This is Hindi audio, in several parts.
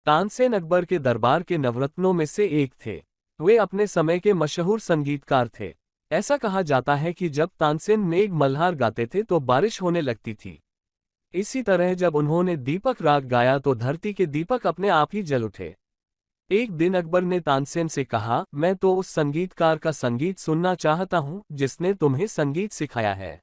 तानसेन अकबर के दरबार के नवरत्नों में से एक थे। वे अपने समय के मशहूर संगीतकार थे। ऐसा कहा जाता है कि जब तानसेन मेघ मल्हार गाते थे तो बारिश होने लगती थी। इसी तरह जब उन्होंने दीपक राग गाया तो धरती के दीपक अपने आप ही जल उठे। एक दिन अकबर ने तानसेन से कहा, मैं तो उस संगीतकार का संगीत सुनना चाहता हूँ जिसने तुम्हें संगीत सिखाया है।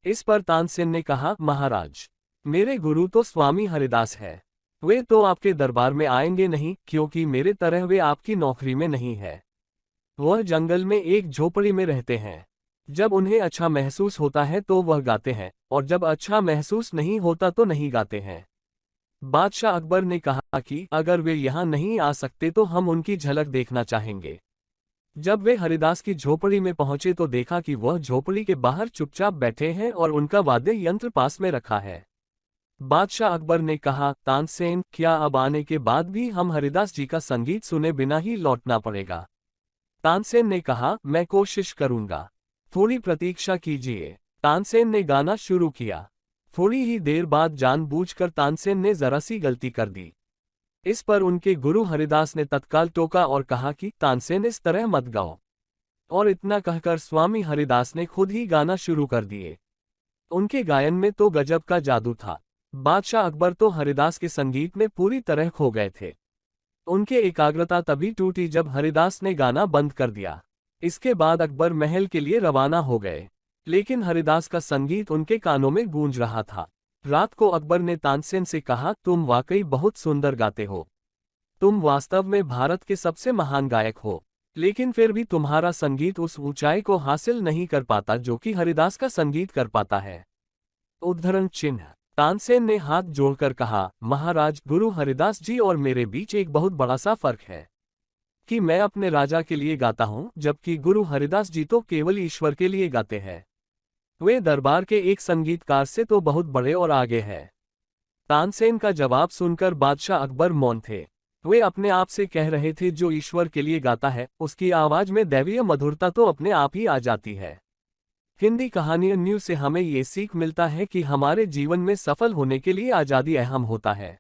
इस पर तानसेन ने कहा, महाराज, मेरे गुरु तो स्वामी हरिदास है। वे तो आपके दरबार में आएंगे नहीं, क्योंकि मेरे तरह वे आपकी नौकरी में नहीं है। वह जंगल में एक झोपड़ी में रहते हैं। जब उन्हें अच्छा महसूस होता है तो वह गाते हैं, और जब अच्छा महसूस नहीं होता तो नहीं गाते हैं। बादशाह अकबर ने कहा कि अगर वे यहाँ नहीं आ सकते तो हम उनकी झलक देखना चाहेंगे। जब वे हरिदास की झोपड़ी में पहुंचे तो देखा कि वह झोपड़ी के बाहर चुपचाप बैठे हैं और उनका वाद्य यंत्र पास में रखा है। बादशाह अकबर ने कहा, तानसेन, क्या अब आने के बाद भी हम हरिदास जी का संगीत सुने बिना ही लौटना पड़ेगा? तानसेन ने कहा, मैं कोशिश करूंगा। थोड़ी प्रतीक्षा कीजिए। तानसेन ने गाना शुरू किया। थोड़ी ही देर बाद जानबूझकर तानसेन ने जरा सी गलती कर दी। इस पर उनके गुरु हरिदास ने तत्काल टोका और कहा कि तानसेन, इस तरह मत गाओ। और इतना कहकर स्वामी हरिदास ने खुद ही गाना शुरू कर दिए। उनके गायन में तो गजब का जादू था। बादशाह अकबर तो हरिदास के संगीत में पूरी तरह खो गए थे। उनके एकाग्रता तभी टूटी जब हरिदास ने गाना बंद कर दिया। इसके बाद अकबर महल के लिए रवाना हो गए, लेकिन हरिदास का संगीत उनके कानों में गूंज रहा था। रात को अकबर ने तानसेन से कहा, तुम वाकई बहुत सुंदर गाते हो। तुम वास्तव में भारत के सबसे महान गायक हो, लेकिन फिर भी तुम्हारा संगीत उस ऊंचाई को हासिल नहीं कर पाता जो कि हरिदास का संगीत कर पाता है। उद्धरण चिन्ह। तानसेन ने हाथ जोड़कर कहा, महाराज, गुरु हरिदास जी और मेरे बीच एक बहुत बड़ा सा फर्क है कि मैं अपने राजा के लिए गाता हूं, जबकि गुरु हरिदास जी तो केवल ईश्वर के लिए गाते हैं। वे दरबार के एक संगीतकार से तो बहुत बड़े और आगे हैं। तानसेन का जवाब सुनकर बादशाह अकबर मौन थे। वे अपने आप से कह रहे थे, जो ईश्वर के लिए गाता है उसकी आवाज में दैवीय मधुरता तो अपने आप ही आ जाती है। हिंदी कहानियां न्यूज़ से हमें ये सीख मिलता है कि हमारे जीवन में सफल होने के लिए आज़ादी अहम होता है।